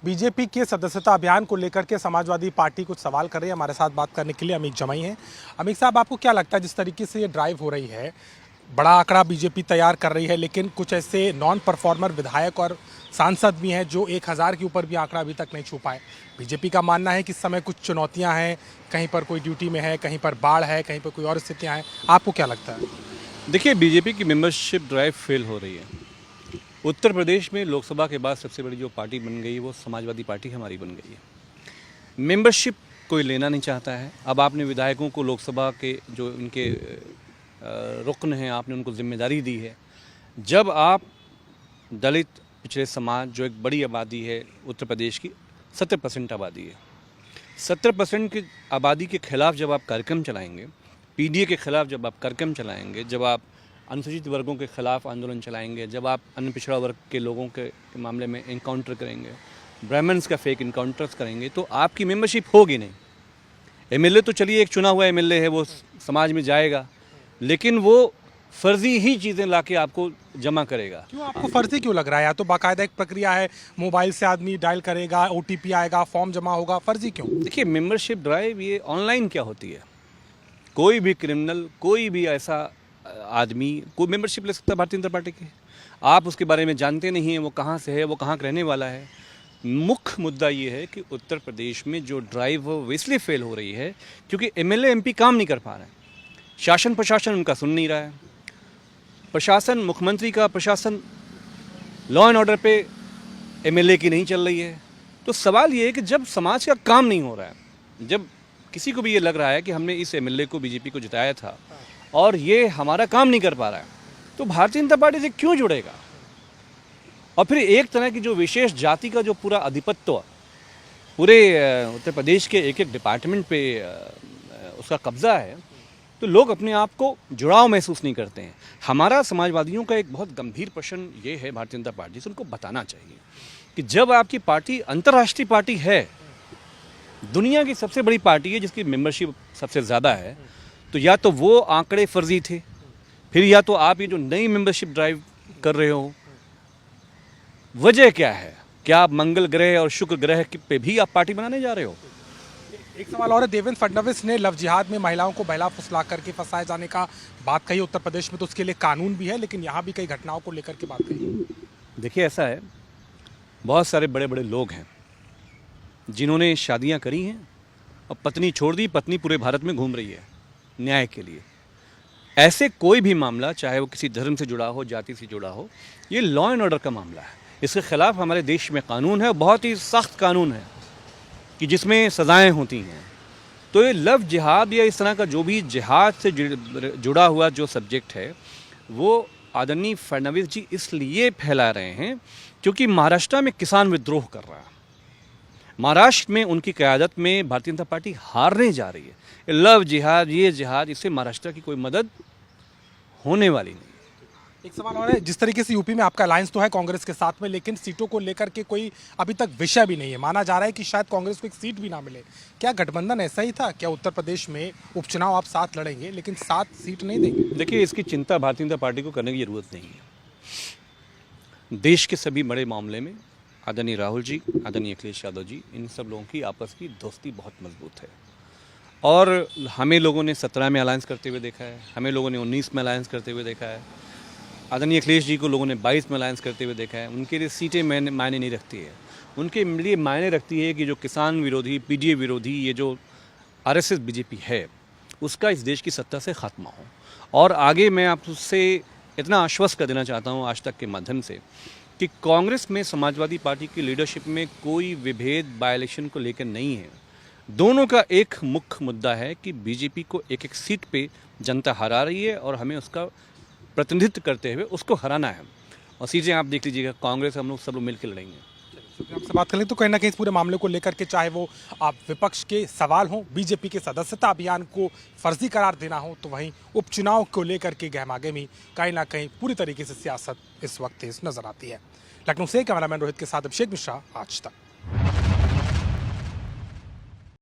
BJP के सदस्यता अभियान को लेकर के समाजवादी पार्टी कुछ सवाल कर रही है। हमारे साथ बात करने के लिए अमित जमाई हैं। अमित साहब, आपको क्या लगता है जिस तरीके से ये ड्राइव हो रही है, बड़ा आंकड़ा बीजेपी तैयार कर रही है, लेकिन कुछ ऐसे नॉन परफॉर्मर विधायक और सांसद भी हैं जो 1000 के ऊपर भी आंकड़ा अभी तक नहीं छू पाए। बीजेपी का मानना है कि इस समय कुछ चुनौतियां हैं, कहीं पर कोई ड्यूटी में है, कहीं पर बाढ़ है, कहीं पर कोई और स्थितियां हैं। आपको क्या लगता है? देखिए, बीजेपी की मेंबरशिप ड्राइव फेल हो रही है। उत्तर प्रदेश में लोकसभा के बाद सबसे बड़ी जो पार्टी बन गई वो समाजवादी पार्टी हमारी बन गई है। मेंबरशिप कोई लेना नहीं चाहता है। अब आपने विधायकों को लोकसभा के जो इनके रुकन हैं, आपने उनको जिम्मेदारी दी है। जब आप दलित पिछड़े समाज, जो एक बड़ी आबादी है उत्तर प्रदेश की, 70% आबादी है, 70% की आबादी के खिलाफ जब आप कार्यक्रम चलाएंगे, पीडीए के खिलाफ जब आप कार्यक्रम चलाएंगे, जब आप अनुसूचित वर्गों के खिलाफ आंदोलन चलाएंगे, जब आप अन्य पिछड़ा वर्ग के लोगों के मामले में इनकाउंटर करेंगे, ब्राह्मण्स का फेक इनकाउंटर्स करेंगे, तो आपकी मेंबरशिप होगी नहीं। एमएलए तो चलिए एक चुना हुआ एमएलए है, वो समाज में जाएगा, लेकिन वो फर्जी ही चीज़ें लाके आपको जमा करेगा। क्यों आपको फर्जी क्यों लग रहा है? या तो बाकायदा एक प्रक्रिया है, मोबाइल से आदमी डायल करेगा, ओटीपी आएगा, फॉर्म जमा होगा, फर्जी क्यों? देखिए, मेंबरशिप ड्राइव ये ऑनलाइन क्या होती है? कोई भी क्रिमिनल, कोई भी ऐसा आदमी कोई मेंबरशिप ले सकता है भारतीय जनता पार्टी की। आप उसके बारे में जानते नहीं हैं, वो कहाँ से है, वो कहाँ का रहने वाला है। मुख्य मुद्दा ये है कि उत्तर प्रदेश में जो ड्राइव वो इसलिए फेल हो रही है क्योंकि एमएलए एमपी काम नहीं कर पा रहे हैं। शासन प्रशासन उनका सुन नहीं रहा है। प्रशासन, मुख्यमंत्री का प्रशासन लॉ एंड ऑर्डर पे एमएलए की नहीं चल रही है। तो सवाल ये है कि जब समाज का काम नहीं हो रहा है, जब किसी को भी ये लग रहा है कि हमने इस एमएलए को, बीजेपी को जिताया था और ये हमारा काम नहीं कर पा रहा है, तो भारतीय जनता पार्टी से क्यों जुड़ेगा? और फिर एक तरह की जो विशेष जाति का जो पूरा आधिपत्य पूरे उत्तर प्रदेश के एक एक डिपार्टमेंट पे उसका कब्जा है, तो लोग अपने आप को जुड़ाव महसूस नहीं करते हैं। हमारा समाजवादियों का एक बहुत गंभीर प्रश्न ये है भारतीय जनता पार्टी से, उनको बताना चाहिए कि जब आपकी पार्टी अंतर्राष्ट्रीय पार्टी है, दुनिया की सबसे बड़ी पार्टी है जिसकी मेंबरशिप सबसे ज़्यादा है, तो या तो वो आंकड़े फर्जी थे, फिर या तो आप ये जो नई मेंबरशिप ड्राइव कर रहे हो, वजह क्या है? क्या आप मंगल ग्रह और शुक्र ग्रह पे भी आप पार्टी बनाने जा रहे हो? एक सवाल और है, देवेंद्र फडणवीस ने लव जिहाद में महिलाओं को बहला फुसला करके फंसाए जाने का बात कही उत्तर प्रदेश में, तो उसके लिए कानून भी है, लेकिन यहाँ भी कई घटनाओं को लेकर के बात कही। देखिए, ऐसा है, बहुत सारे बड़े बड़े लोग हैं जिन्होंने शादियाँ करी हैं और पत्नी छोड़ दी, पत्नी पूरे भारत में घूम रही है न्याय के लिए। ऐसे कोई भी मामला, चाहे वो किसी धर्म से जुड़ा हो, जाति से जुड़ा हो, ये लॉ एंड ऑर्डर का मामला है। इसके खिलाफ हमारे देश में कानून है, बहुत ही सख्त कानून है कि जिसमें सज़ाएं होती हैं। तो ये लव जिहाद या इस तरह का जो भी जिहाद से जुड़ा हुआ जो सब्जेक्ट है, वो आदरणीय फडणवीस जी इसलिए फैला रहे हैं क्योंकि महाराष्ट्र में किसान विद्रोह कर रहा है। महाराष्ट्र में उनकी क़यादत में भारतीय जनता पार्टी हारने जा रही है। लव जिहाद, ये जिहाद, इससे महाराष्ट्र की कोई मदद होने वाली नहीं। एक सवाल और है, जिस तरीके से यूपी में आपका अलायंस तो है कांग्रेस के साथ में, लेकिन सीटों को लेकर के कोई अभी तक विषय भी नहीं है। माना जा रहा है कि शायद कांग्रेस को एक सीट भी ना मिले। क्या गठबंधन ऐसा ही था? क्या उत्तर प्रदेश में उपचुनाव आप साथ लड़ेंगे लेकिन 7 सीट नहीं देंगे? देखिए, इसकी चिंता भारतीय जनता पार्टी को करने की जरूरत नहीं है। देश के सभी बड़े मामले में आदरणीय राहुल जी, आदरणीय अखिलेश यादव जी, इन सब लोगों की आपस की दोस्ती बहुत मजबूत है। और हमें लोगों ने 17 में अलायंस करते हुए देखा है, हमें लोगों ने 19 में अलायंस करते हुए देखा है, आदरणीय अखिलेश जी को लोगों ने 22 में अलायंस करते हुए देखा है। उनके लिए सीटें मायने नहीं रखती है, उनके लिए मायने रखती है कि जो किसान विरोधी, पीडीए विरोधी, ये जो आरएसएस बीजेपी है, उसका इस देश की सत्ता से खात्मा हो। और आगे मैं आपसे इतना आश्वस्त कर देना चाहता हूँ आज तक के माध्यम से कि कांग्रेस में समाजवादी पार्टी की लीडरशिप में कोई विभेद बाय इलेक्शन को लेकर नहीं है। दोनों का एक मुख्य मुद्दा है कि बीजेपी को एक एक सीट पे जनता हरा रही है और हमें उसका प्रतिनिधित्व करते हुए उसको हराना है। और सीटें आप देख लीजिएगा, कांग्रेस हम लोग सब लोग मिलकर लड़ेंगे। आपसे बात करें तो कहीं ना कहीं इस पूरे मामले को लेकर के, चाहे वो आप विपक्ष के सवाल हों, बीजेपी के सदस्यता अभियान को फर्जी करार देना हो, तो वहीं उपचुनाव को लेकर के गहमागहमी कहीं ना कहीं पूरी तरीके से सियासत इस वक्त तेज नजर आती है। लखनऊ से कैमरामैन रोहित के साथ अभिषेक मिश्रा, आज तक।